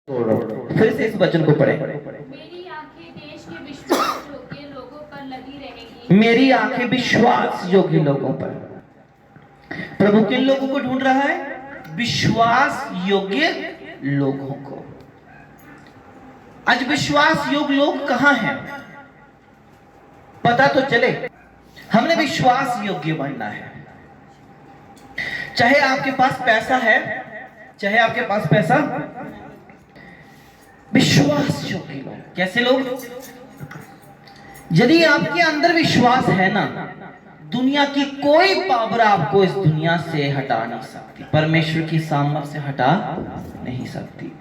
फिर से इस वचन को पढ़ें। मेरी आंखें देश के विश्वास योग्य लोगों पर लगी रहेंगी। मेरी आंखें विश्वास योग्य लोगों पर। प्रभु किन लोगों को ढूंढ रहा है? विश्वास योग्य लोगों को। आज विश्वास योग्य लोग कहां हैं? पता तो चले। हमने विश्वास योग्य बनना है। चाहे आपके पास पैसा है, चाहे आपके पास पैसा, विश्वास योग्य लोग। कैसे लोग? यदि आपके अंदर विश्वास है ना, दुनिया की कोई पावर आपको इस दुनिया से हटा नहीं सकती, परमेश्वर की सामर्थ्य से हटा नहीं सकती।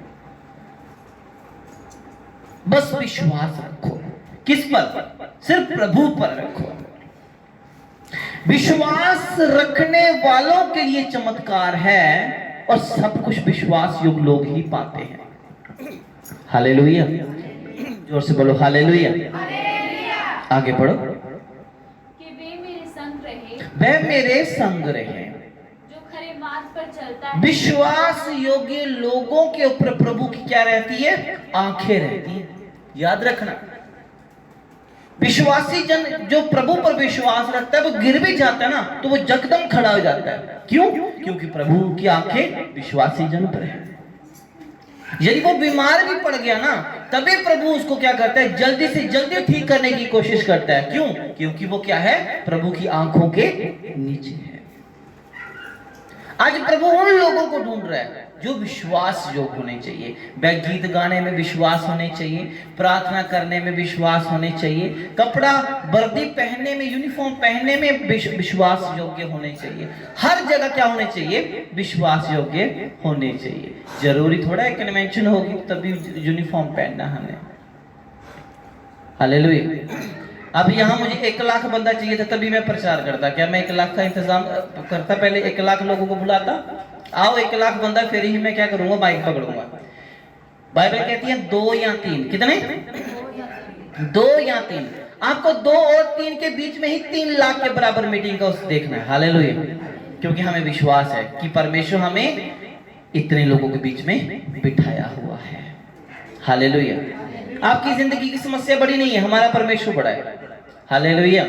बस विश्वास रखो। किस पर? सिर्फ प्रभु पर रखो। विश्वास रखने वालों के लिए चमत्कार है और सब कुछ विश्वास योग्य लोग ही पाते हैं। हालेलुया। जोर से बोलो हालेलुया। आगे पढ़ो। कि वे मेरे संग रहे, वह मेरे संग रहे। जो खरे मार्ग पर चलता है। विश्वास योग्य लोगों के ऊपर प्रभु की क्या रहती है? आंखें रहती है। याद रखना, विश्वासी जन जो प्रभु पर विश्वास रखता है वो गिर भी जाता है ना तो वो जकदम खड़ा हो जाता है। क्यों? क्योंकि प्रभु की आंखें विश्वासी जन पर है। यदि वो बीमार भी पड़ गया ना, तभी प्रभु उसको क्या करता है? जल्दी से जल्दी ठीक करने की कोशिश करता है। क्यों? क्योंकि वो क्या है? प्रभु की आंखों के नीचे है। आज प्रभु उन लोगों को ढूंढ रहा है जो विश्वास योग्य होने चाहिए। वह गीत गाने में विश्वास होने चाहिए, प्रार्थना करने में विश्वास होने चाहिए, कपड़ा वर्दी पहनने में, यूनिफॉर्म पहनने में विश्वास योग्य होने चाहिए। हर जगह क्या होने चाहिए? विश्वास योग्य होने चाहिए। जरूरी थोड़ा है कन्वेंशन होगी तभी यूनिफॉर्म पहनना हमें। हालेलुया। अब यहाँ मुझे 1 लाख बंदा चाहिए था तभी मैं प्रचार करता। क्या मैं 1 लाख का इंतजाम करता? पहले 1 लाख लोगों को बुलाता, आओ 1 लाख बंदा, फिर ही मैं क्या करूंगा? माइक पकड़ूंगा। बाइबल कहती है 2 या 3। कितने? 2 या 3। आपको 2 और 3 के बीच में ही 3 लाख के बराबर मीटिंग का उस देखना है। हालेलुया। क्योंकि हमें विश्वास है कि परमेश्वर हमें इतने लोगों के बीच में बिठाया हुआ है। हालेलुया। आपकी जिंदगी की समस्या बड़ी नहीं है, हमारा परमेश्वर बड़ा है। हालेलुया।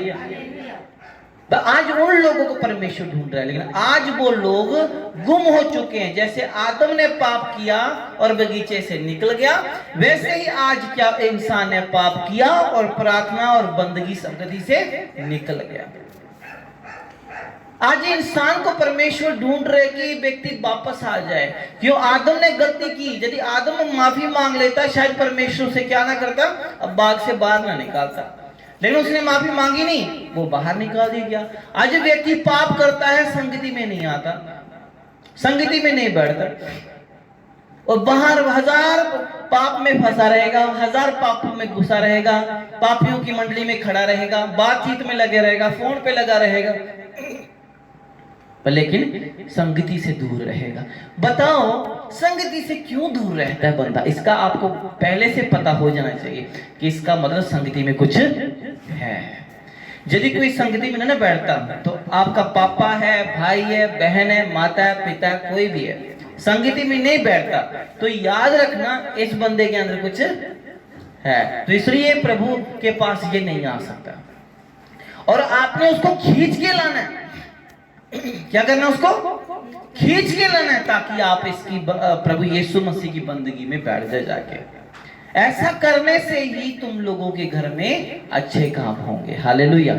तो आज उन लोगों को परमेश्वर ढूंढ रहा है, लेकिन आज वो लोग गुम हो चुके हैं। जैसे आदम ने पाप किया और बगीचे से निकल गया, वैसे ही आज क्या इंसान ने पाप किया और प्रार्थना और बंदगी संगति से निकल गया। आज इंसान को परमेश्वर ढूंढ रहे कि व्यक्ति वापस आ जाए। क्यों? आदम ने गलती की। यदि आदम माफी मांग लेता, शायद परमेश्वर से क्या ना करता? अब बाग से बाहर ना निकालता। लेकिन उसने माफी मांगी नहीं, वो बाहर निकाल दिया गया। आज व्यक्ति पाप करता है, संगति में नहीं आता, संगति में नहीं बैठता और बाहर 1000 पाप में फंसा रहेगा, 1000 पापों में घुसा रहेगा, पापियों की मंडली में खड़ा रहेगा, बातचीत में लगे रहेगा, फोन पे लगा रहेगा, लेकिन संगति से दूर रहेगा। बताओ संगति से क्यों दूर रहता है बंदा? इसका आपको पहले से पता हो जाना चाहिए कि इसका मतलब संगति में कुछ है। यदि कोई संगति में ना बैठता तो आपका पापा है, भाई है, बहन है, माता है, पिता है, कोई भी है, संगति में नहीं बैठता तो याद रखना इस बंदे के अंदर कुछ है। तो इसलिए प्रभु के पास ये नहीं आ सकता और आपने उसको खींच के लाना है। क्या करना? उसको खींच के लाना है ताकि आप इसकी प्रभु यीशु मसीह की बंदगी में बैठ जाए जाके। ऐसा करने से ही तुम लोगों के घर में अच्छे काम होंगे। हालेलुया।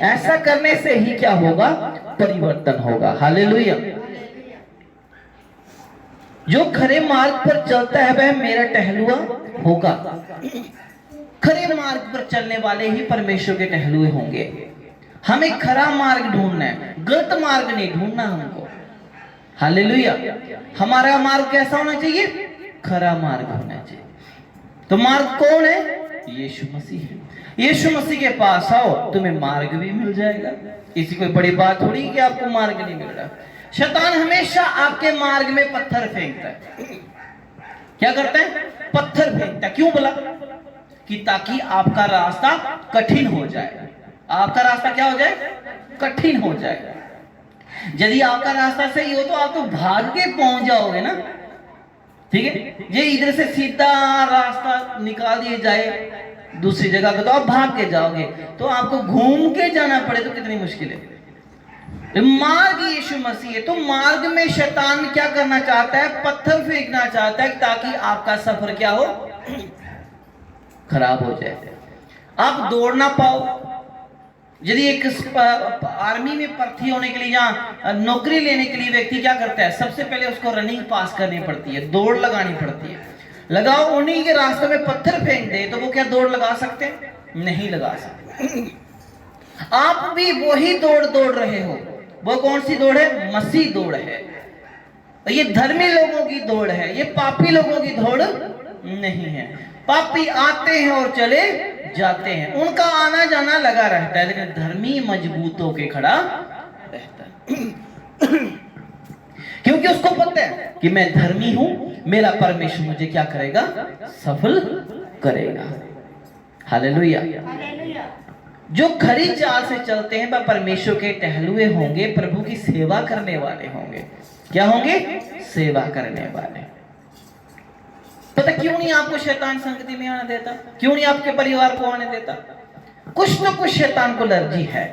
ऐसा करने से ही क्या होगा? परिवर्तन होगा। हालेलुया। जो खरे मार्ग पर चलता है वह मेरा टहलुआ होगा। खरे मार्ग पर चलने वाले ही परमेश्वर के टहलुए होंगे। हमें खरा मार्ग ढूंढना है, गलत मार्ग नहीं ढूंढना हमको। हालेलुया। हमारा मार्ग कैसा होना चाहिए? खरा मार्ग होना चाहिए। तो मार्ग कौन है? यीशु मसीह है। यीशु मसीह के पास आओ, तुम्हें मार्ग भी मिल जाएगा। इसी कोई बड़ी बात थोड़ी कि आपको मार्ग नहीं मिल रहा। शैतान हमेशा आपके मार्ग में पत्थर फेंकता है। क्या करता है? पत्थर फेंकता है। क्यों बोला? कि ताकि आपका रास्ता कठिन हो जाए। आपका रास्ता क्या हो जाए? कठिन हो जाए। यदि आपका रास्ता सही हो तो आप तो भाग के पहुंच जाओगे ना। ठीक है, ये इधर से सीधा रास्ता निकाल दिया जाए दूसरी जगह का, तो आप भाग के जाओगे, तो आपको घूम के जाना पड़े तो कितनी मुश्किल है। मार्ग यीशु मसीह है, तो मार्ग में शैतान क्या करना चाहता है, पत्थर फेंकना चाहता है ताकि आपका सफर क्या हो, खराब हो जाए, आप दौड़ ना पाओ। यदि एक आर्मी में भर्ती होने के लिए या नौकरी लेने के लिए व्यक्ति क्या करता है, सबसे पहले उसको रनिंग पास करनी पड़ती है, दौड़ लगानी पड़ती है। लगाओ उन्हीं के रास्ते में पत्थर फेंक दे तो वो क्या दौड़ लगा सकते हैं, नहीं लगा सकते। आप भी वही दौड़ दौड़ रहे हो, वो कौन सी दौड़ है, मसीह दौड़ है। ये धर्मी लोगों की दौड़ है, ये पापी लोगों की दौड़ नहीं है। पापी आते हैं और चले जाते हैं, उनका आना जाना लगा रहता है, लेकिन धर्मी मजबूत होके खड़ा रहता है। क्योंकि उसको पता है कि मैं धर्मी हूं, मेरा परमेश्वर मुझे क्या करेगा, सफल करेगा। हालेलुया। जो खरी चाल से चलते हैं वह परमेश्वर के टहलुए होंगे, प्रभु की सेवा करने वाले होंगे। क्या होंगे, सेवा करने वाले। पता क्यों नहीं आपको शैतान संगति में आने देता, क्यों नहीं आपके परिवार को आने देता, कुछ ना कुछ शैतान को एलर्जी है।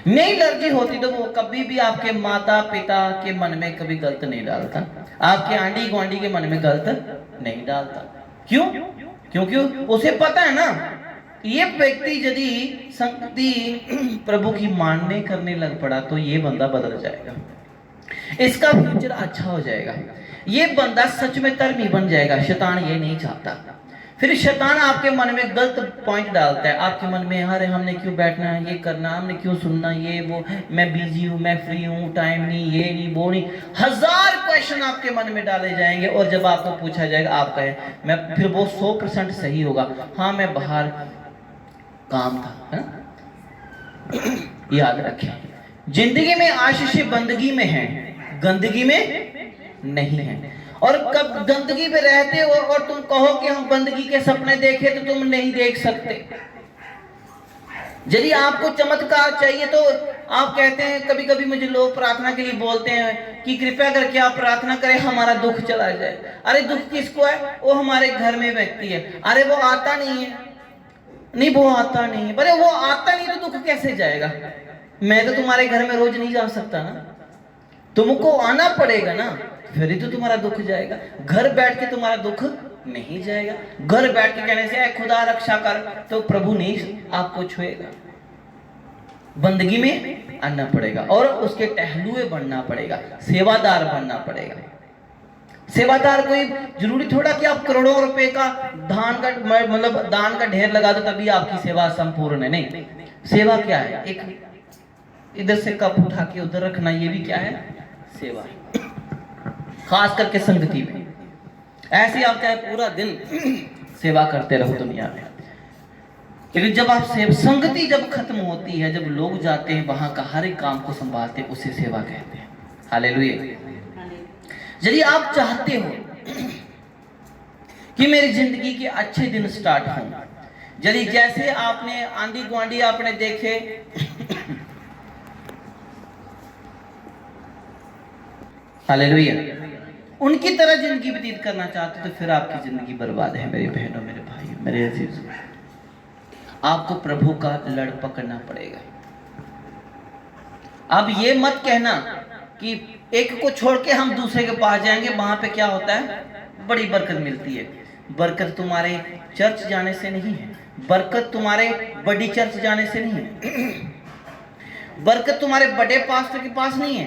नहीं एलर्जी होती तो वो कभी भी आपके माता पिता के मन में कभी गलत नहीं डालता, आपके आंडी गुआंढी के मन में गलत नहीं डालता। क्यों, क्योंकि उसे पता है ना, ये व्यक्ति यदि संगति प्रभु की मानने करने लग पड़ा तो ये बंदा बदल जाएगा, इसका फ्यूचर अच्छा हो जाएगा, ये बंदा सच में धर्मी बन जाएगा। शैतान ये नहीं चाहता। फिर शैतान आपके मन में गलत पॉइंट डालता है, आपके मन में अरे हमने क्यों बैठना है, ये करना, हमने क्यों सुनना, ये वो, मैं बिजी हूँ, मैं फ्री हूँ, टाइम नहीं, ये नहीं, वो नहीं, 1000 क्वेश्चन आपके मन में डाले जाएंगे। और जब आपको पूछा जाएगा आप कहें मैं, फिर वो 100% सही होगा, हाँ मैं बाहर काम था, है? याद रखें, जिंदगी में आशीष बंदगी में है, गंदगी में नहीं है। और कब गंदगी में रहते हो और तुम कहो कि हम बंदगी के सपने देखे, तो तुम नहीं देख सकते। यदि आपको चमत्कार चाहिए तो आप कहते हैं, कभी कभी मुझे लोग प्रार्थना के लिए बोलते हैं कि कृपया करके आप प्रार्थना करें हमारा दुख चला जाए। अरे दुख किसको है, वो हमारे घर में व्यक्ति है। अरे वो आता नहीं है, नहीं वो आता नहीं है, अरे वो आता नहीं तो दुख कैसे जाएगा। मैं तो तुम्हारे घर में रोज नहीं जा सकता ना, तुमको आना पड़ेगा ना, फिर ही तो तुम्हारा दुख जाएगा। घर बैठ के तुम्हारा दुख नहीं जाएगा। घर बैठ के कहने से खुदा रक्षा कर, तो प्रभु नहीं आपको छुएगा। बंदगी में आना पड़ेगा और उसके टहलुए बनना पड़ेगा, सेवादार बनना पड़ेगा। सेवादार कोई जरूरी थोड़ा कि आप करोड़ों रुपए का दान का मतलब दान का ढेर लगा दो तभी आपकी सेवा संपूर्ण है, नहीं। सेवा क्या है, एक इधर से कप उठा के उधर रखना, ये भी क्या है, सेवा। खास करके संगति में ऐसे आप चाहे पूरा दिन सेवा करते रहो दुनिया में, लेकिन जब आप संगति जब खत्म होती है, जब लोग जाते हैं वहां का हर एक काम को संभालते हैं, उसे सेवा कहते हैं। हालेलुया। यदि आप चाहते हो कि मेरी जिंदगी के अच्छे दिन स्टार्ट हों, यदि जैसे आपने आंधी गुआंढी आपने देखे हालेलुया, उनकी तरह जिंदगी व्यतीत करना चाहते तो फिर आपकी जिंदगी बर्बाद है। मेरी बहनों, मेरे भाइयों, मेरे अजीज, आपको प्रभु का लड़ पकड़ना पड़ेगा। अब ये मत कहना कि एक को छोड़ के हम दूसरे के पास जाएंगे, वहां पे क्या होता है, बड़ी बरकत मिलती है। बरकत तुम्हारे चर्च जाने से नहीं है, बरकत तुम्हारे बड़ी चर्च जाने से नहीं है, बरकत तुम्हारे बड़े पास्टर के पास नहीं है।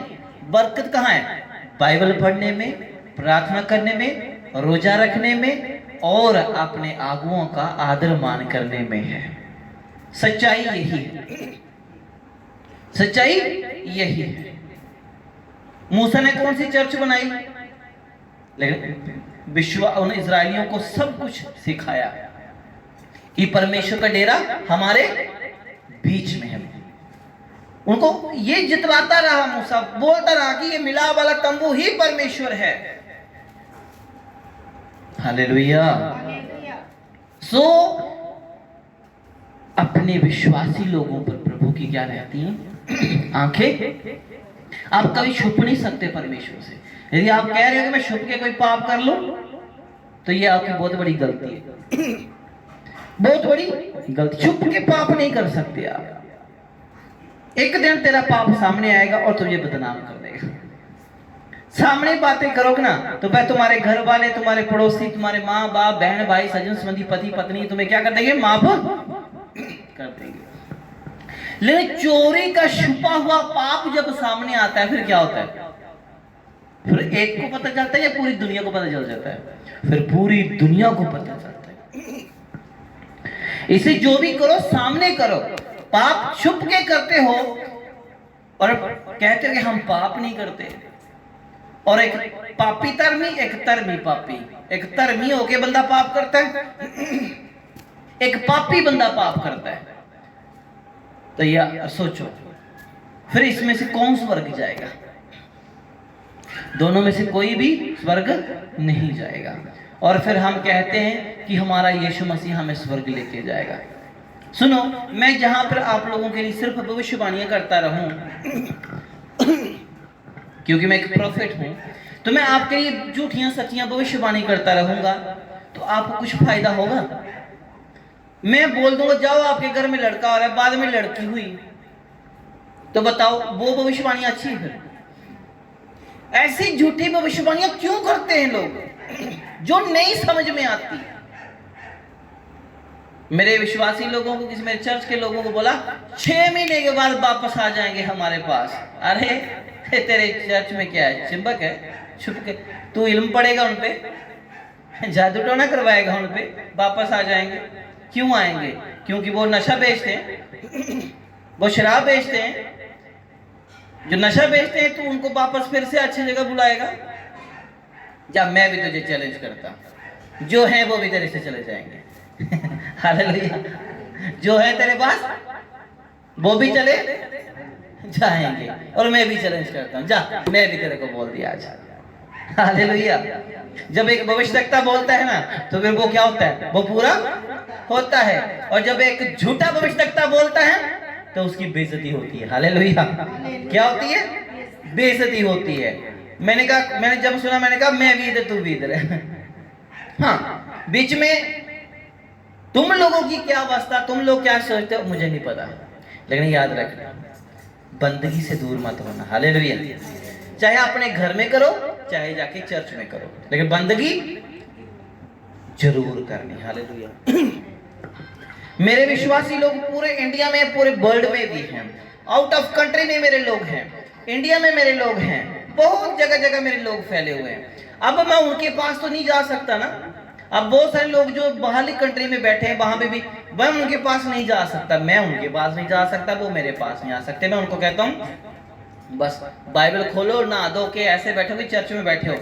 बरकत कहाँ है, बाइबल पढ़ने में, प्रार्थना करने में, रोजा रखने में और अपने आगुओं का आदर मान करने में है। सच्चाई यही है, सच्चाई यही है। मूसा ने कौन सी चर्च बनाई, लेकिन उन इजरायलियों को सब कुछ सिखाया कि परमेश्वर का डेरा हमारे बीच में है। उनको ये जितलाता रहा, मूसा बोलता रहा कि ये मिला वाला तंबू ही परमेश्वर है। हालेलुया। सो अपने विश्वासी लोगों पर प्रभु की क्या रहती है, आंखें। आप कभी छुप नहीं सकते परमेश्वर से। यदि आप कह रहे हो कि मैं छुप के कोई पाप कर लूं, तो ये आपकी बहुत बड़ी गलती है, बहुत बड़ी गलती। छुप के पाप नहीं कर सकते आप। एक दिन तेरा पाप सामने आएगा और तुझे बदनाम कर देगा। सामने बातें करोगे ना तो भाई तुम्हारे घर वाले, तुम्हारे पड़ोसी, तुम्हारे माँ बाप, बहन भाई, सज्जन संबंधी, पति पत्नी तुम्हें क्या कर देंगे? माफ कर देंगे। लेकिन चोरी का छुपा हुआ पाप जब सामने आता है फिर क्या होता है? फिर एक को पता चलता है या पूरी दुनिया को पता चल जाता है? फिर पूरी दुनिया को पता चलता है। इसे जो भी करो सामने करो। पाप छुप के करते हो और कहते हो कि हम पाप नहीं करते। और एक पापी धर्मी, एक धर्मी पापी। एक धर्मी होके बंदा पाप करता है, एक पापी बंदा पाप करता है। तो यार सोचो, फिर इसमें से कौन स्वर्ग जाएगा? दोनों में से कोई भी स्वर्ग नहीं जाएगा। और फिर हम कहते हैं कि हमारा यीशु मसीह हमें स्वर्ग लेके जाएगा। सुनो, मैं जहां पर आप लोगों के लिए सिर्फ भविष्यवाणियां करता रहूं, क्योंकि मैं एक प्रॉफिट हूं, तो मैं आपके लिए झूठियां सच्चियां भविष्यवाणी करता रहूंगा तो आपको कुछ फायदा होगा? मैं बोल दूंगा जाओ आपके घर में लड़का आ रहा है, बाद में लड़की हुई, तो बताओ वो भविष्यवाणी अच्छी है? फिर ऐसी झूठी भविष्यवाणियां क्यों करते हैं लोग जो नहीं समझ में आती? मेरे विश्वासी लोगों को, किसी मेरे चर्च के लोगों को बोला 6 महीने के बाद वापस आ जाएंगे हमारे पास। अरे तेरे चर्च में क्या है? चिंबक है? छुप के तू इल्म पड़ेगा उन पे, जादू टोना करवाएगा उन पे, वापस आ जाएंगे? क्यों आएंगे? क्योंकि वो नशा बेचते हैं, वो शराब बेचते हैं। जो नशा बेचते हैं तो उनको वापस फिर से अच्छी जगह बुलाएगा। जब मैं भी तुझे चैलेंज करता, जो है वो भी तेरे से चले जाएंगे। हालेलुया। जो है तेरे पास वो भी चले जाएंगे। और मैं भी चैलेंज करता हूं, जा, मैं भी तेरे को बोल दिया आज। हालेलुया। जब एक भविष्यवक्ता बोलता है ना तो फिर वो क्या होता है? वो पूरा होता है। और जब एक झूठा भविष्यवक्ता बोलता है तो उसकी बेइज्जती होती है। हालेलुया। क्या होती है? बेइज्जती होती है। मैंने कहा, मैंने जब सुना मैंने कहा मैं भी इधर तू भी इधर है। हाँ, बीच में तुम लोगों की क्या अवस्था, तुम लोग क्या सोचते हो मुझे नहीं पता, लेकिन याद रखना बंदगी से दूर मत होना। हालेलुया। चाहे अपने घर में करो, चाहे जाके चर्च में करो, लेकिन बंदगी जरूर करनी। हालेलुया। मेरे विश्वासी लोग पूरे इंडिया में, पूरे वर्ल्ड में भी हैं, आउट ऑफ कंट्री में मेरे लोग हैं, इंडिया में मेरे लोग हैं, बहुत जगह जगह मेरे लोग फैले हुए हैं। अब मैं उनके पास तो नहीं जा सकता ना। अब बहुत सारे लोग जो बाहरली कंट्री में बैठे हैं वहां पे भी मैं उनके पास नहीं जा सकता, मैं उनके पास नहीं जा सकता, वो मेरे पास नहीं आ सकते। मैं उनको कहता हूँ बस बाइबल खोलो, नहा धो के ऐसे बैठो कि चर्च में बैठे हो,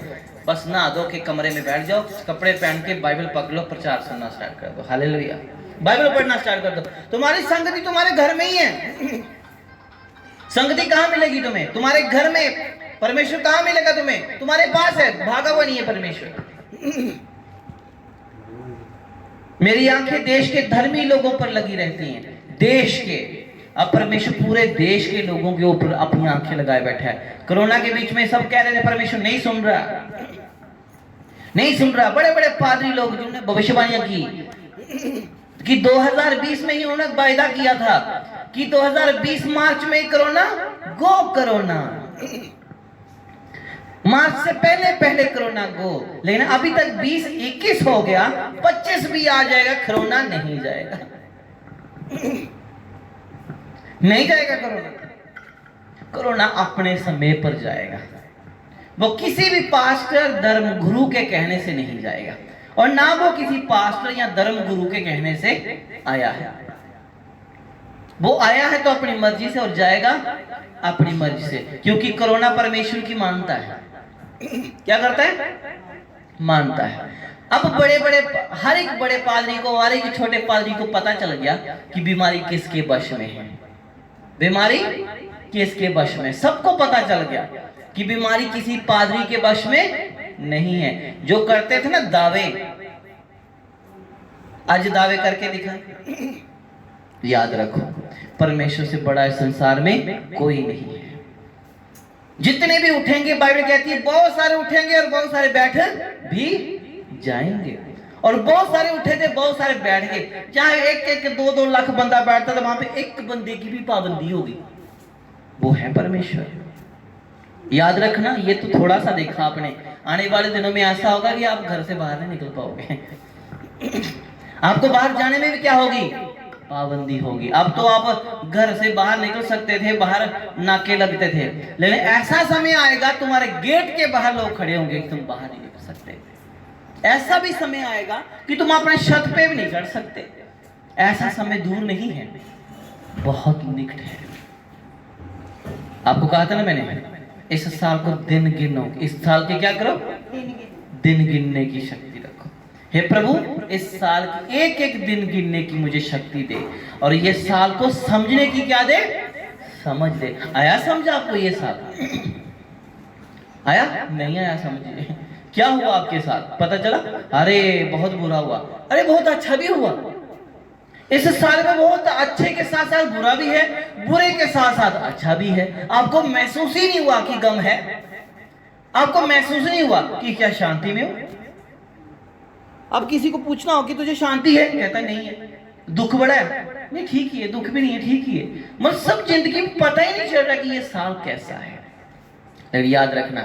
बस नहा धो के कमरे में बैठ जाओ, कपड़े पहन के बाइबल पकड़ लो, प्रचार सुनना स्टार्ट कर दो। हालेलुया। बाइबल पढ़ना स्टार्ट कर दो। तुम्हारी संगति तुम्हारे घर में ही है। संगति कहाँ मिलेगी तुम्हें? तुम्हारे घर में। परमेश्वर कहाँ मिलेगा तुम्हें? तुम्हारे पास है, भागा हुआ नहीं है परमेश्वर। मेरी आंखें देश के धर्मी लोगों पर लगी रहती हैं, देश के। अब परमेश्वर पूरे देश के लोगों के ऊपर अपनी आंखें लगाए बैठा है। कोरोना के बीच में सब कह रहे थे परमेश्वर नहीं सुन रहा, नहीं सुन रहा। बड़े बड़े पादरी लोग जिन्होंने भविष्यवाणियां की कि 2020 में ही उन्होंने वायदा किया था कि 2020 मार्च में कोरोना गो, कोरोना मार्च से पहले पहले कोरोना गो। लेकिन अभी तक 20-21 हो गया, 25 भी आ जाएगा, कोरोना नहीं जाएगा। नहीं जाएगा कोरोना। कोरोना अपने समय पर जाएगा। वो किसी भी पास्टर, धर्म गुरु के कहने से नहीं जाएगा, और ना वो किसी पास्टर या धर्म गुरु के कहने से आया है। वो आया है तो अपनी मर्जी से और जाएगा अपनी मर्जी से, क्योंकि कोरोना परमेश्वर की मानता है। क्या करता है? मानता है। अब बड़े बड़े, हर एक बड़े पादरी को, हर एक छोटे पादरी को पता चल गया कि बीमारी किसके वश में है, बीमारी किसके वश में। सबको पता चल गया कि बीमारी किसी पादरी के वश में नहीं है। जो करते थे ना दावे, आज दावे करके दिखाए। याद रखो, परमेश्वर से बड़ा इस संसार में कोई नहीं है। जितने भी उठेंगे, बाइबल कहती है बहुत सारे उठेंगे और बहुत सारे बैठ भी जाएंगे। और बहुत सारे उठे थे, बहुत सारे बैठ गए। चाहे एक एक 2-2 लाख बंदा बैठता था, वहां पे एक बंदे की भी पाबंदी होगी, वो है परमेश्वर। याद रखना, ये तो थोड़ा सा देखा आपने, आने वाले दिनों में ऐसा होगा कि आप घर से बाहर नहीं निकल पाओगे। आपको बाहर जाने में भी क्या होगी, पाबंदी होगी। अब तो आप घर से बाहर निकल सकते थे, बाहर नाके लगते थे, लेकिन ऐसा समय आएगा तुम्हारे गेट के बाहर लोग खड़े होंगे कि तुम बाहर नहीं निकल सकते। ऐसा भी समय आएगा कि तुम अपने छत पे भी नहीं चढ़ सकते। ऐसा समय दूर नहीं है, बहुत निकट है। आपको कहा था ना मैंने, इस साल को दिन गिनो, इस साल के क्या करो, दिन गिनने की शक्ति रखो। हे प्रभु, इस साल की एक एक दिन गिनने की मुझे शक्ति दे, और ये साल को समझने की क्या दे, समझ दे। आया समझ आपको ये साल? आया नहीं आया समझ? क्या हुआ आपके साथ, पता चला? अरे बहुत बुरा हुआ, अरे बहुत अच्छा भी हुआ। इस साल में बहुत अच्छे के साथ साथ बुरा भी है, बुरे के साथ साथ अच्छा भी है। आपको महसूस ही नहीं हुआ कि गम है, आपको महसूस नहीं हुआ कि क्या शांति में हो। अब किसी को पूछना हो कि तुझे शांति है, कहता नहीं है। दुख बड़ा है, नहीं ठीक ही है, दुख भी नहीं है, ठीक ही है। मतलब सब जिंदगी में पता ही नहीं चल रहा कि ये साल कैसा है। लेकिन याद रखना,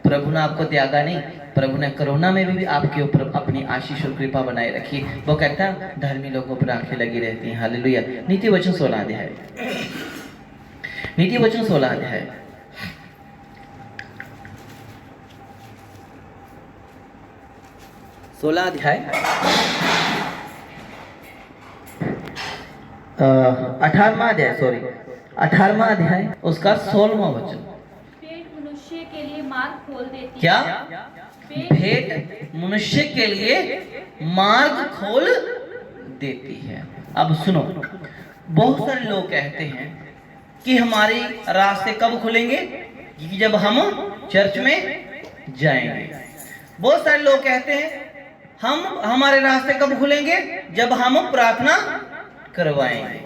प्रभु ने आपको त्यागा नहीं, प्रभु ने कोरोना में भी आपके ऊपर अपनी आशीष और कृपा बनाए रखी। वो कहता है धर्मी लोगों पर आंखें लगी रहती हैं। हालेलुया। नीति वचन 16 अध्याय, नीति वचन 16 अध्याय, सोलह अध्याय 18वां अध्याय, सॉरी 18वां अध्याय, उसका 16वां वचन। भेंट मनुष्य के लिए मार्ग खोल देती क्या? है। भेंट मनुष्य के लिए मार्ग खोल देती है। अब सुनो, बहुत सारे लोग कहते हैं कि हमारे रास्ते कब खुलेंगे, कि जब हम चर्च में जाएंगे। बहुत सारे लोग कहते हैं हमारे रास्ते कब खुलेंगे, जब हम प्रार्थना करवाएंगे।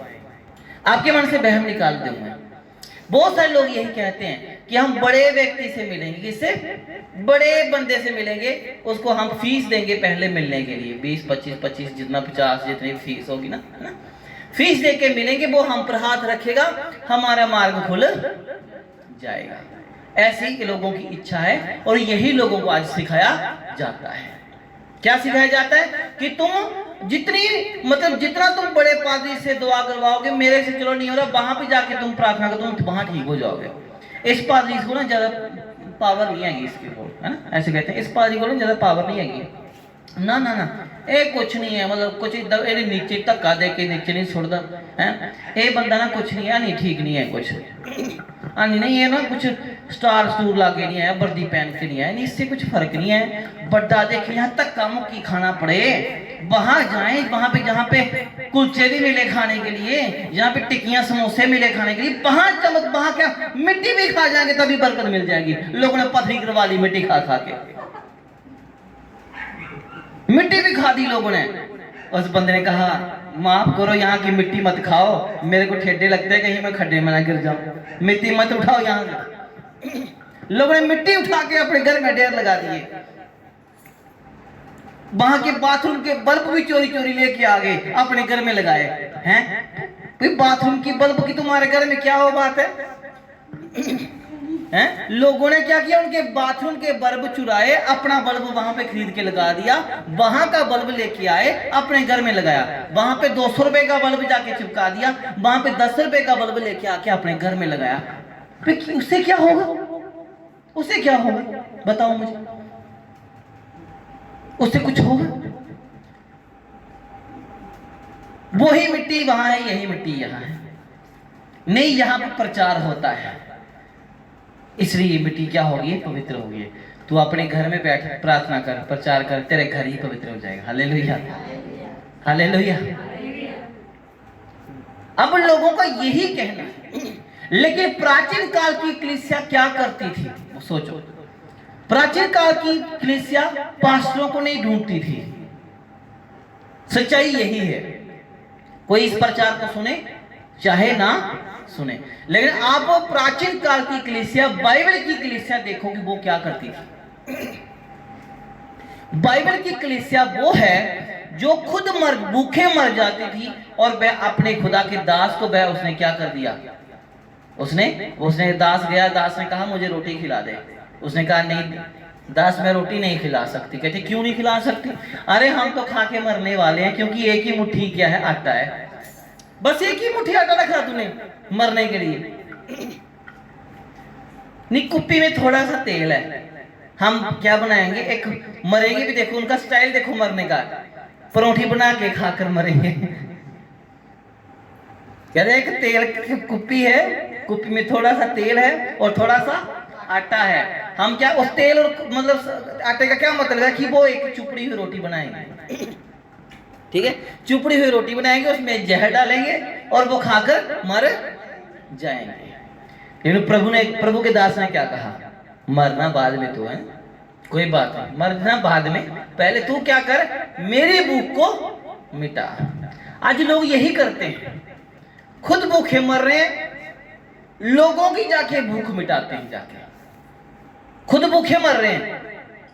आपके मन से बहम निकाल दूंगा। बहुत सारे लोग यही कहते हैं कि हम बड़े व्यक्ति से मिलेंगे, किससे? बड़े बंदे से मिलेंगे, उसको हम फीस देंगे पहले मिलने के लिए, 20, 25, जितना 50 जितनी फीस होगी ना, है ना, फीस दे के मिलेंगे, वो हम पर हाथ रखेगा, हमारा मार्ग खुल जाएगा। ऐसी ही लोगों की इच्छा है, और यही लोगों को आज सिखाया जाता है। क्या सिखाया जाता है कि तुम जितना तुम बड़े पादरी से दुआ करवाओगे, मेरे से चलो नहीं हो रहा, वहां पे जाके तुम प्रार्थना करो, तुम वहां ठीक हो जाओगे। इस पादरी को ना ज्यादा पावर नहीं आएगी इसके को, है ना, ऐसे कहते हैं, इस पादरी को ना ज्यादा पावर नहीं आएगी। ना ना ना, ये कुछ नहीं है, मतलब कुछ नीचे धक्का दे के नीचे नहीं छोड़ता है, ये बंदा ना कुछ नहीं है, नहीं ठीक नहीं है कुछ, नहीं है ना, कुछ स्टार स्टूर लाके नहीं आया, वर्दी पहन के नहीं आया, नहीं, इससे कुछ फर्क नहीं है। बड्डा देखे, यहाँ तक काम की खाना पड़े, वहां जाए, वहां पे जहाँ पे कुलचे भी मिले खाने के लिए, जहाँ पे टिक्कियां समोसे मिले खाने के लिए, वहां क्या मिट्टी भी खा जाएंगे तभी बरकत मिल जाएगी। लोगों ने पथरी करवा ली मिट्टी खा खा के, मिट्टी भी खा दी लोगों ने। उस बंदे ने कहा माफ करो, यहाँ की मिट्टी मत खाओ, मेरे को ठेडे लगते हैं, कहीं मैं खड्डे में ना गिर जाऊं, मिट्टी मत उठाओ यहाँ से। लोगों ने मिट्टी उठा के अपने घर में ढेर लगा दिए। वहां के बाथरूम के बल्ब भी चोरी चोरी लेके आ गए, अपने घर में लगाए हैं। भाई बाथरूम की बल्ब की तुम्हारे घर में क्या हो बात है? हैं? लोगों ने क्या किया, उनके बाथरूम के बल्ब चुराए, अपना बल्ब वहां पे खरीद के लगा दिया, वहां का बल्ब लेके आए, अपने घर में लगाया। वहां पे 200 रुपए का बल्ब जाके चिपका दिया, वहां पे 10 रुपए का बल्ब लेके आके अपने घर में लगाया। उससे क्या होगा? उससे क्या होगा बताओ मुझे? उससे कुछ होगा? वही मिट्टी वहां है, यही मिट्टी यहां है। नहीं, यहां पर प्रचार होता है, इसलिए ये मिट्टी क्या होगी? पवित्र होगी। तू अपने घर में बैठ प्रार्थना कर, प्रचार कर, तेरे घर ही पवित्र हो जाएगा। Hallelujah, hallelujah. अब लोगों का यही कहना है, लेकिन प्राचीन काल की कलीसिया क्या करती थी? सोचो, प्राचीन काल की कलीसिया पास्टरों को नहीं ढूंढती थी। सच्चाई यही है, कोई इस प्रचार को सुने चाहे ना सुने। लेकिन आप प्राचीन काल की कलीसिया, बाइबल की कलीसिया देखोगे वो क्या करती थी। बाइबल की कलीसिया वो है जो खुद भूखे मर जाती थी और वह अपने खुदा के दास को, वह उसने क्या कर दिया, उसने दास गया, दास ने कहा मुझे रोटी खिला दे। उसने कहा नहीं दास, मैं रोटी नहीं खिला सकती। कहते क्यों नहीं खिला सकती? अरे हम तो खा के मरने वाले हैं, क्योंकि एक ही मुट्ठी क्या है, आटा है। बस एक ही मुट्ठी आटा रखा तूने मरने के लिए। नहीं, कुप्पी में थोड़ा सा तेल है, हम क्या बनाएंगे, एक मरेंगे भी। देखो उनका स्टाइल देखो मरने का, परोठी बना के खाकर मरेंगे। कह रहे एक तेल की कुप्पी है, कुप्पी में थोड़ा सा तेल है और थोड़ा सा आटा है। हम क्या उस तेल और मतलब आटे का क्या मतलब है कि वो एक चुपड़ी हुई रोटी बनाएंगे। ठीक है, चुपड़ी हुई रोटी बनाएंगे, उसमें जहर डालेंगे और वो खाकर मर जाएंगे। लेकिन प्रभु के दास ने क्या कहा, मरना बाद में तो है, कोई बात नहीं, मरना बाद में, पहले तू क्या कर, मेरी भूख को मिटा। आज लोग यही करते हैं, खुद भूखे मर रहे हैं, लोगों की जाके भूख मिटाते हैं, जाके खुद भूखे मर रहे हैं।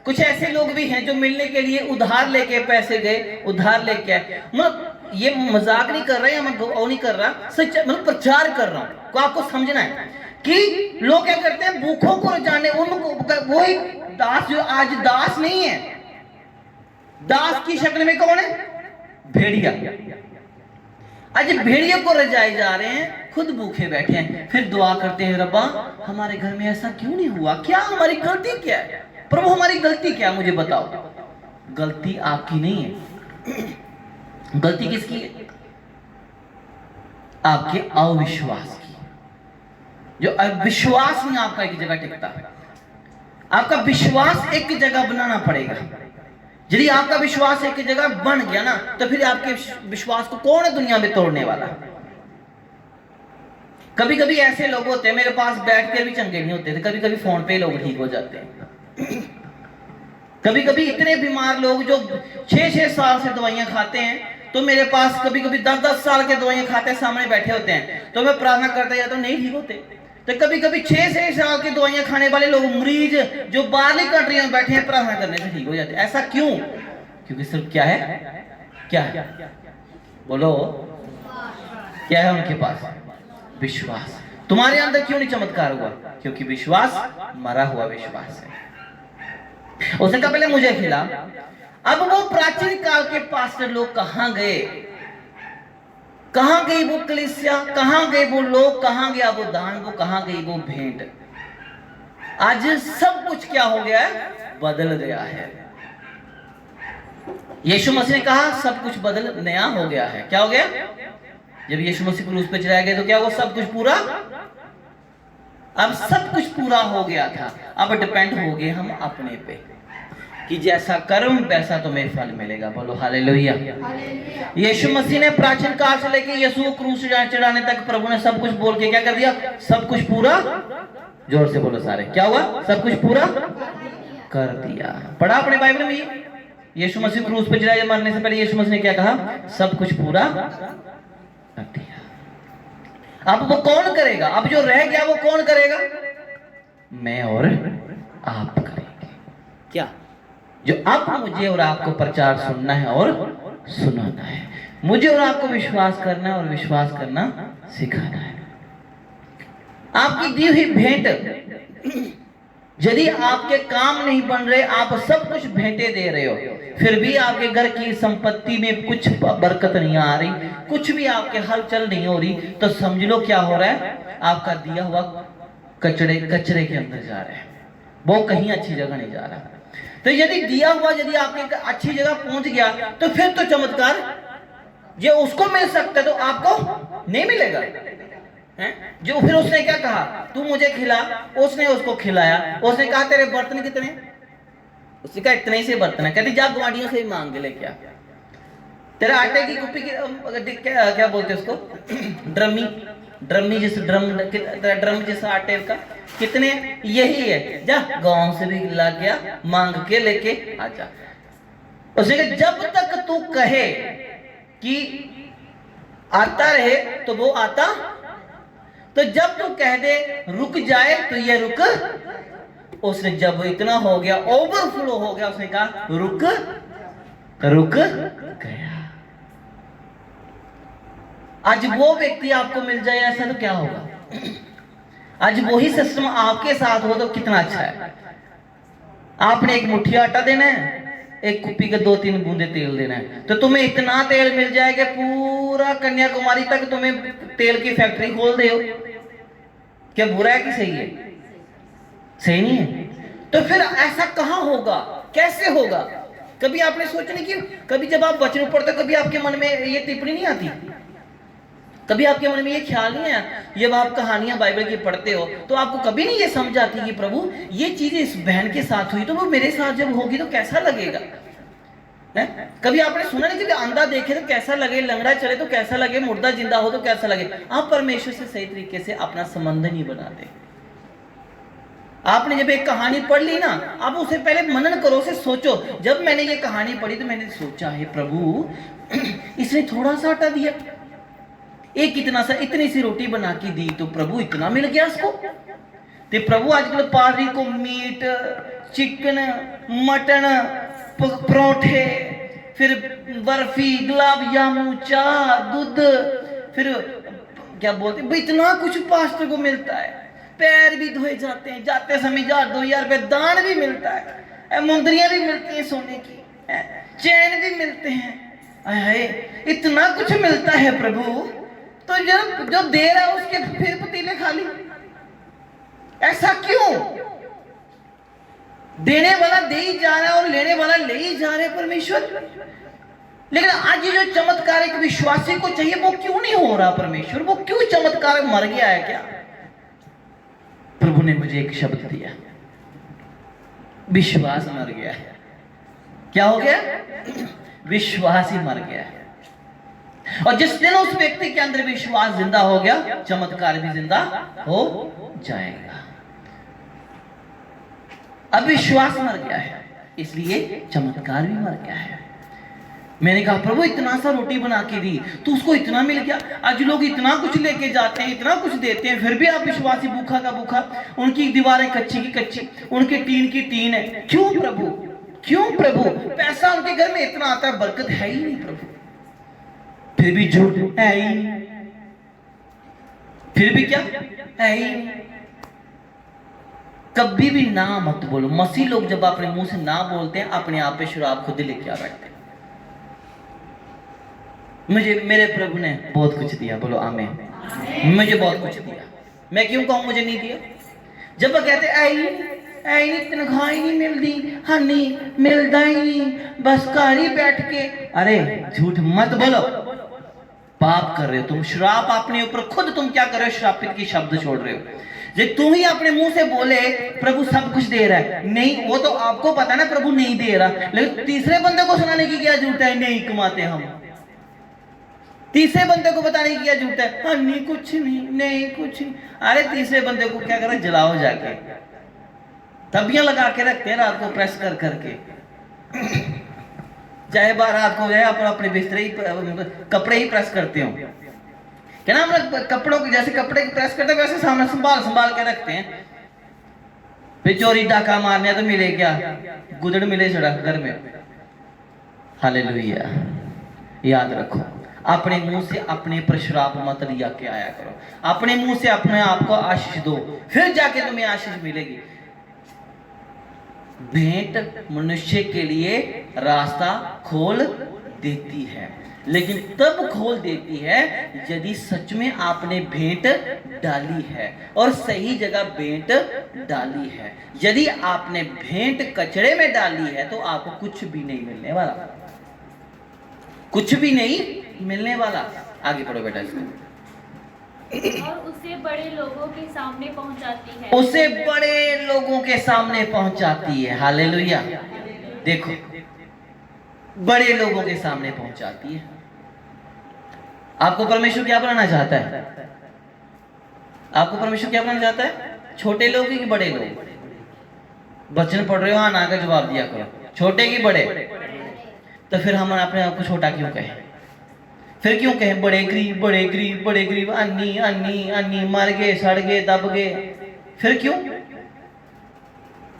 कुछ ऐसे लोग भी हैं जो मिलने के लिए उधार लेके पैसे गए, उधार लेके आए। मतलब ये मजाक नहीं कर रहा है, मैं वो नहीं कर रहा, सच मतलब प्रचार कर रहा हूं। को आपको समझना है कि लोग क्या करते हैं, भूखों को रचाने, उनको वही दास जो आज दास नहीं है, दास की शक्ल में कौन है, भेड़िया। आज भेड़ियों को रजाए जा रहे हैं, खुद भूखे बैठे हैं, फिर दुआ करते हैं रब्बा हमारे घर में ऐसा क्यों नहीं हुआ, क्या हमारी गलती क्या है, प्रभु हमारी गलती क्या है, मुझे बताओ। गलती आपकी नहीं है। गलती किसकी है? आपके अविश्वास की। जो अविश्वास में आपका एक जगह टिकता है, आपका विश्वास एक जगह बनाना पड़ेगा। यदि आपका विश्वास एक जगह बन गया ना, तो फिर आपके विश्वास को कौन है दुनिया में तोड़ने वाला। कभी कभी ऐसे लोग होते हैं, मेरे पास बैठ के भी चंगे नहीं होते थे, कभी कभी फोन पे लोग ठीक हो जाते हैं। कभी कभी इतने बीमार लोग जो 6-6 साल से दवाइयां खाते हैं, तो मेरे पास कभी कभी 10-10 साल के दवाइयां खाते सामने बैठे होते हैं, तो मैं प्रार्थना करता जाता हूं, नहीं ठीक होते। तो कभी कभी 6-6 साल की दवाइयां खाने वाले लोग, मरीज जो बाहरली कंट्रियों में बैठे हैं, प्रार्थना करने से ठीक हो जाते हैं। ऐसा क्यों? क्योंकि सिर्फ क्या है, क्या है, बोलो क्या है उनके पास, विश्वास। तुम्हारे अंदर क्यों नहीं चमत्कार हुआ? क्योंकि विश्वास मरा हुआ विश्वास है। उसने कहा पहले मुझे खिला। अब वो प्राचीन काल के पास्टर लोग कहां गए, कहां गई वो कलीसिया, कहां गए वो लोग, कहां गया वो दान, वो कहां गई वो भेंट। आज सब कुछ क्या हो गया है, बदल गया है। यीशु मसीह ने कहा सब कुछ बदल नया हो गया है। क्या हो गया? जब यीशु मसीह क्रूस पे चढ़ाए गए तो क्या हुआ, सब कुछ पूरा, अब सब कुछ पूरा हो गया था। अब डिपेंड हो गए हम अपने पे कि जैसा कर्म वैसा तुम्हें फल मिलेगा। बोलो हालेलुया। यीशु मसीह ने प्राचीन काल से लेके यीशु को क्रूस चढ़ाने तक प्रभु ने सब कुछ बोल के क्या कर दिया, सब कुछ पूरा, जोर से बोलो सारे, क्या हुआ, सब कुछ पूरा कर दिया। पढ़ा अपने बाइबल में, यीशु मसीह क्रूस पे चढ़ाए मरने से पहले यीशु मसीह ने क्या कहा, सब कुछ पूरा कर दिया। अब वो कौन करेगा, अब जो रह गया वो कौन करेगा, मैं और आप करेंगे। क्या? जो अब मुझे और आपको प्रचार सुनना है और सुनाना है, मुझे और आपको विश्वास करना है और विश्वास करना सिखाना है। आपकी दी हुई भेंट, यदि आपके काम नहीं बन रहे, आप सब कुछ भेंटे दे रहे हो, फिर भी आपके घर की संपत्ति में कुछ बरकत नहीं आ रही, कुछ भी आपके हलचल नहीं हो रही, तो समझ लो क्या हो रहा है, आपका दिया हुआ कचरे के अंदर जा रहा है, वो कहीं अच्छी जगह नहीं जा रहा। तो यदि दिया हुआ, यदि आपके अच्छी जगह पहुंच गया, तो फिर तो चमत्कार ये उसको मिल सकता है, तो आपको नहीं मिलेगा है? जो फिर उसने क्या कहा, तू मुझे खिला, उसने उसको खिलाया। उसने कहा तेरे बर्तन कितने, उसने कहा इतने ही से बर्तन है। कहती जा गुआढ़ियों से ही मांग के लेके आ। तेरा आटे की कुप्पी क्या बोलते उसको, ड्रमी जिस ड्रम जिस आटे का कितने, यही है, जा गांव से भी ला गया, मांग के लेके आजा। उसने कहा जब तक तू कहे कि आता रहे तो वो आता, तो जब तू कह दे रुक जाए तो ये रुक, उसने जब इतना हो गया, ओवरफ्लो हो गया, उसने कहा रुक रुक गया। आज वो व्यक्ति आपको मिल जाए ऐसा तो क्या होगा? आज वही सिस्टम आपके साथ हो तो कितना अच्छा है। आपने एक मुट्ठी आटा देना है, एक कुप्पी के 2-3 बूंदे तेल देना है, तो तुम्हें इतना तेल मिल जाएगा पूरा कन्याकुमारी तक तुम्हें तेल की फैक्ट्री खोल दे। क्या बुरा है कि सही है? सही नहीं है। तो फिर ऐसा कहां होगा, कैसे होगा? कभी आपने सोचा नहीं कि कभी जब आप वचन पढ़ते कभी आपके मन में ये टिप्पणी नहीं आती, कभी आपके मन में ये ख्याल नहीं है, जब आप कहानियां बाइबल की पढ़ते हो तो आपको कभी नहीं ये समझ आती कि प्रभु ये चीज इस बहन के साथ हुई तो वो मेरे साथ जब होगी तो कैसा लगेगा? है? कभी आपने सुना नहीं कि अंधा देखे तो कैसा लगे, लंगड़ा चले तो कैसा लगे, मुर्दा जिंदा हो तो कैसा लगे? आप परमेश्वर से सही तरीके से अपना संबंध नहीं बनाते। आपने जब एक कहानी पढ़ ली ना, आप उसे पहले मनन करो, उसे सोचो। जब मैंने ये कहानी पढ़ी तो मैंने सोचा है प्रभु इसने थोड़ा सा आटा दिया, एक इतना सा इतनी सी रोटी बना के दी तो प्रभु इतना मिल गया उसको। तो प्रभु आजकल पादरी को मीट, चिकन, मटन, परोठे, फिर बर्फी, गुलाब जामुन, चाह, दूध, फिर क्या बोलते हैं, इतना कुछ पास्टर को मिलता है। पैर भी धोए जाते हैं, जाते समय 1000-2000 रुपए दान भी मिलता है, मुंदरियां भी मिलती हैं सोने की, चैन भी मिलते हैं, इतना कुछ मिलता है प्रभु, तो जो दे रहा है उसके फिर पतीले खाली। ऐसा क्यों? देने वाला दे ही जा रहा है और लेने वाला ले ही जा रहे परमेश्वर। लेकिन आज ये जो चमत्कार एक विश्वासी को चाहिए वो क्यों नहीं हो रहा परमेश्वर? वो क्यों चमत्कार मर गया है क्या? प्रभु ने मुझे एक शब्द दिया, विश्वास मर गया है। क्या हो गया? विश्वास ही मर गया है। और जिस दिन उस व्यक्ति के अंदर विश्वास जिंदा हो गया, चमत्कार भी जिंदा हो जाएगा। अब विश्वास मर गया है, इसलिए चमत्कार भी मर गया है। मैंने कहा प्रभु इतना सा रोटी बना के दी तो उसको इतना मिल गया। आज लोग इतना कुछ लेके जाते हैं, इतना कुछ देते हैं, फिर भी आप विश्वासी भूखा का भूखा, उनकी दीवारें कच्ची की कच्ची, उनके टीन की टीन है। क्यों प्रभु? क्यों प्रभु? पैसा उनके घर में इतना आता है, बरकत है ही नहीं प्रभु, फिर भी झूठ है ही नहीं, फिर भी क्या है ही नहीं। कभी भी ना मत बोलो। मसीह लोग जब अपने मुंह से ना बोलते हैं, अपने आप पे शराब खुद लेके आ बैठते हैं। मुझे मेरे प्रभु ने बहुत कुछ दिया, बोलो आमीन। मुझे बहुत कुछ दिया, मैं क्यों कहूं मुझे नहीं दिया? जब वो कहते ऐ तनख्वाह ही नहीं मिलती, हाँ नहीं मिलता ही नहीं, बस घर ही बैठ के। अरे झूठ मत बोलो, पाप कर रहे हो तुम, श्राप अपने ऊपर खुद तुम क्या कर रहे हो? श्रापित की शब्द छोड़ रहे हो। जे तू ही अपने मुंह से बोले प्रभु सब कुछ दे रहा है, नहीं, वो तो आपको पता ना प्रभु नहीं दे रहा, लेकिन तीसरे बंदे को सुनाने की क्या जरूरत है? नहीं कमाते हम, तीसरे बंदे को बताने की क्या जरूरत है? हाँ नहीं कुछ नहीं, नहीं कुछ नहीं। अरे तीसरे बंदे को क्या करें? जलाओ जाके, तबियां लगा के रखते हैं रात को प्रेस कर करके, चाहे रात को गए अपने बिस्तरे ही कपड़े ही प्रेस करते हो क्या ना, हम कपड़ों की जैसे कपड़े प्रेस करते वैसे सामने संभाल संभाल के रखते हैं। फिर चोरी डाका मारने तो मिले क्या? गुदड़ मिले सड़क घर में। हालेलुया। याद रखो, अपने मुंह से अपने पर श्राप मत लिया के आया करो। अपने मुंह से अपने आप को आशीष दो, फिर जाके तुम्हें आशीष मिलेगी। भेंट मनुष्य के लिए रास्ता खोल देती है, लेकिन तब खोल देती है यदि सच में आपने भेंट डाली है और सही जगह भेंट डाली है। यदि आपने भेंट कचरे में डाली है तो आपको कुछ भी नहीं मिलने वाला, कुछ भी नहीं मिलने वाला। आगे पढ़ो बेटा इसको। और उसे बड़े लोगों के सामने पहुंचाती है, उसे बड़े लोगों के सामने पहुंचाती है। हालेलुया। देखो, बड़े लोगों के सामने पहुंचाती है। आपको परमेश्वर क्या बनाना चाहता है? आपको परमेश्वर क्या बनाना चाहता है? छोटे लोग कि बड़े लोग? वचन पढ़ रहे हो, हाँ ना का जवाब दिया करो। छोटे कि बड़े? तो फिर हम अपने आप को छोटा क्यों कहें? फिर क्यों कहें बड़े गरीब बड़े गरीब बड़े गरीब, अन्नी अन्नी अन्नी, मर गए सड़ गए दब गए। फिर क्यों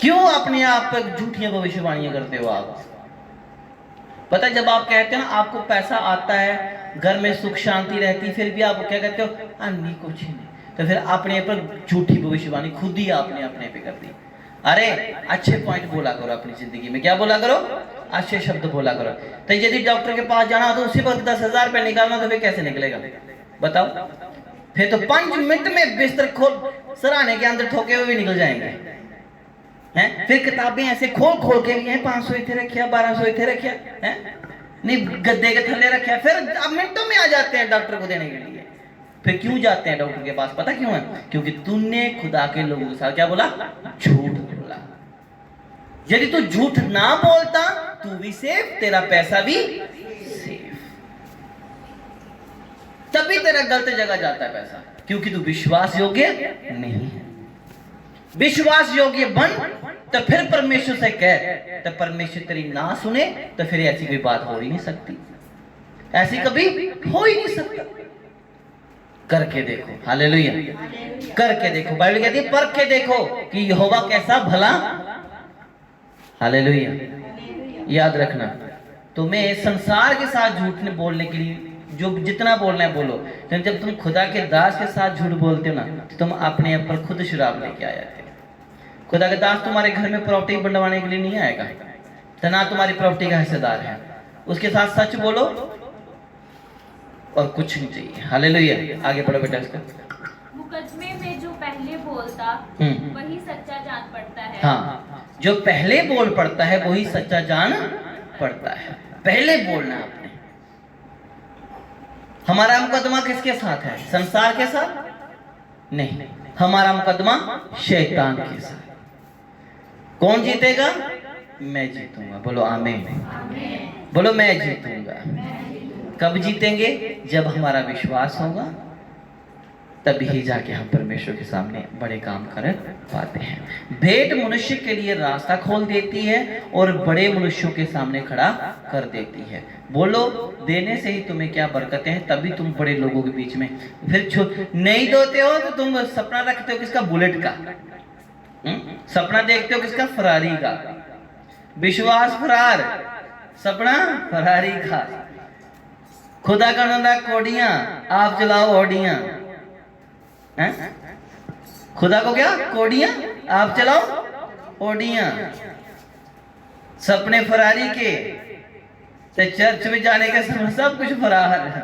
क्यों अपने आप पर झूठियां भविष्यवाणियां करते हो आप? पता है, जब आप कहते हैं ना आपको पैसा आता है, घर में सुख शांति रहती, फिर भी आप क्या कहते हो, अन्नी कुछ नहीं, तो फिर अपने पर झूठी भविष्यवाणी खुद ही आपने अपने पे कर दी। अरे अच्छे पॉइंट बोला करो अपनी जिंदगी में, क्या बोला करो, अच्छे शब्द बोला करो। तो यदि डॉक्टर के पास जाना तो उसी वक्त 10,000 रुपये निकालना, तो फिर कैसे निकलेगा बताओ? फिर तो 5 मिनट में बिस्तर खोल सराहने के अंदर ठोके हुए भी निकल जाएंगे हैं। फिर किताबें ऐसे खोल खोल के भी हैं, 500 इथे रखिया 1200 इथे रखिया हैं, नहीं गद्दे के थल्ले रखिया, फिर अब मिनटों में आ जाते हैं डॉक्टर को देने के लिए। फिर क्यों जाते हैं डॉक्टर के पास, पता क्यों है? क्योंकि तूने खुदा के लोगों के साथ क्या बोला, झूठ बोला। यदि तू झूठ ना बोलता तू भी सेफ, तेरा पैसा भी सेफ। तभी तेरा गलत जगह जाता है पैसा, क्योंकि तू विश्वास योग्य नहीं है। विश्वास योग्य बन तो फिर परमेश्वर से कह, तो परमेश्वर तेरी ना सुने तो फिर ऐसी कोई बात हो ही नहीं सकती, ऐसी कभी हो ही नहीं सकता। करके देखो, हालेलुया, करके देखो। बाइबल कहती है परख के देखो कि यहोवा कैसा भला, हालेलुया। याद रखना, तुम्हें संसार के साथ झूठ बोलने के लिए जो जितना बोलना है बोलो, लेकिन जब तुम खुदा के दास के साथ झूठ बोलते हो ना, तो तुम अपने ऊपर खुद शराब लेके आ जाते हो। खुदा के दास तुम्हारे घर में प्रॉपर्टी बंटवाने के लिए नहीं आएगा, तो ना तुम्हारी प्रॉपर्टी का हिस्सेदार है। उसके साथ सच बोलो और कुछ नहीं चाहिए। हालेलुया। आगे बढ़ो बेटा। इसका मुकदमे में जो पहले बोलता वही सच्चा जान पड़ता है। हाँ, जो पहले बोल पड़ता है वही सच्चा जान पड़ता है। पहले बोलना आपने। हमारा मुकदमा किसके साथ है? संसार के साथ नहीं, हमारा मुकदमा शैतान के साथ। कौन जीतेगा? मैं जीतूंगा। बोलो आमीन। बोलो मैं जीतूंगा। कब जीतेंगे? जब हमारा विश्वास होगा, तभी ही जाके हम परमेश्वर के सामने बड़े काम कर पाते हैं। भेंट मनुष्य के लिए रास्ता खोल देती है और बड़े मनुष्यों के सामने खड़ा कर देती है। बोलो देने से ही तुम्हें क्या बरकतें हैं, तभी तुम बड़े लोगों के बीच में। फिर नहीं देते हो तो तुम सपना रखते हो किसका? बुलेट का। सपना देखते हो किसका? फरारी का। विश्वास फरार, सपना फरारी का। खुदा का नंदा कोडियां, आप चलाओ ओडियां। खुदा को क्या? कोडियां, आप चलाओ ओडियां। सपने फरारी के, तो चर्च में जाने के समय सब कुछ फरार है।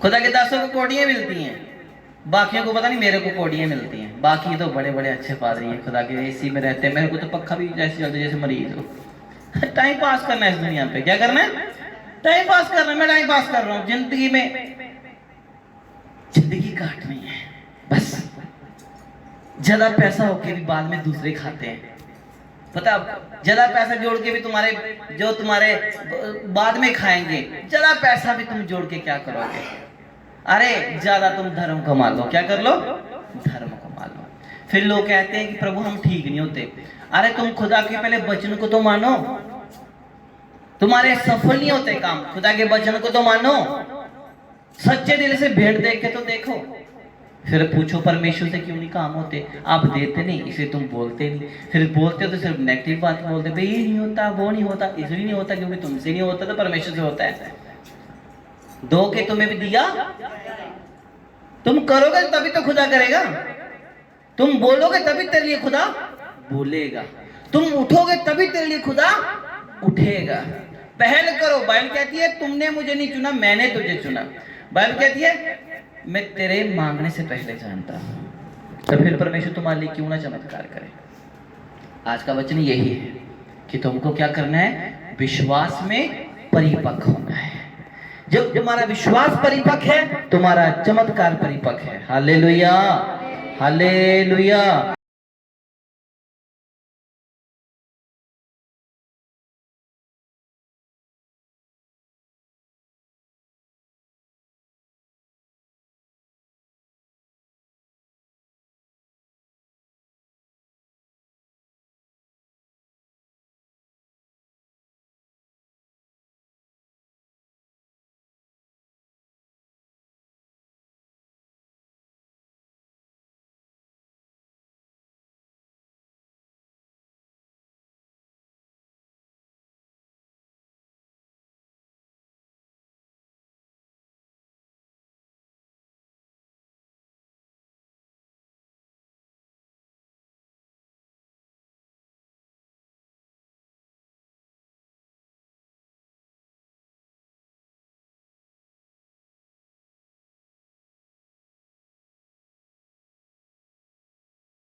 खुदा के दासों को कोडियां मिलती हैं, बाकियों को पता नहीं, मेरे को कोडियां मिलती हैं। बाकी तो बड़े बड़े अच्छे पादरी हैं, खुदा के एसी में रहते हैं। मेरे को तो पक्का भी जैसे चलते जैसे मरीज हो। टाइम पास करना है इस दुनिया पे। क्या करना है? टाइम पास करना है। मैं टाइम पास कर रहा हूँ जिंदगी में, जिंदगी काटनी है बस। ज्यादा पैसा होके भी बाद में दूसरे खाते हैं। पता, ज्यादा पैसा जोड़ के भी तुम्हारे बाद में खाएंगे। ज्यादा पैसा भी तुम जोड़ के क्या करोगे? अरे ज्यादा तुम धर्म कमा लो। क्या कर लो? धर्म कमा लो। फिर लोग कहते हैं कि प्रभु हम ठीक नहीं होते। अरे तुम खुदा के पहले वचन को तो मानो, तुम्हारे सफल नहीं होते काम। खुदा के वचन को तो मानो, सच्चे दिल से भेंट देख के तो देखो। फिर पूछो परमेश्वर से क्यों नहीं काम होते? आप देते नहीं, इसे तुम बोलते नहीं। फिर बोलते हो तो सिर्फ नेगेटिव बात बोलते, भाई ये नहीं होता, वो नहीं होता। इसलिए नहीं होता क्योंकि तुमसे नहीं होता, तो परमेश्वर से होता है। दो के तुम्हें भी दिया, तुम करोगे तभी तो खुदा करेगा। तुम बोलोगे तभी तेरे लिए खुदा बोलेगा। तुम उठोगे तभी तेरे लिए खुदा उठेगा। पहल करो। बाइबल कहती है तुमने मुझे नहीं चुना, मैंने तुझे चुना। बाइबल कहती है मैं तेरे मांगने से पहले जानता हूं। तो फिर परमेश्वर तुम्हारे लिए क्यों ना चमत्कार करे। आज का वचन यही है कि तुमको क्या करना है? विश्वास में परिपक्व होना है। जब तुम्हारा विश्वास परिपक्व है, तुम्हारा चमत्कार परिपक्व है। Hallelujah, hallelujah.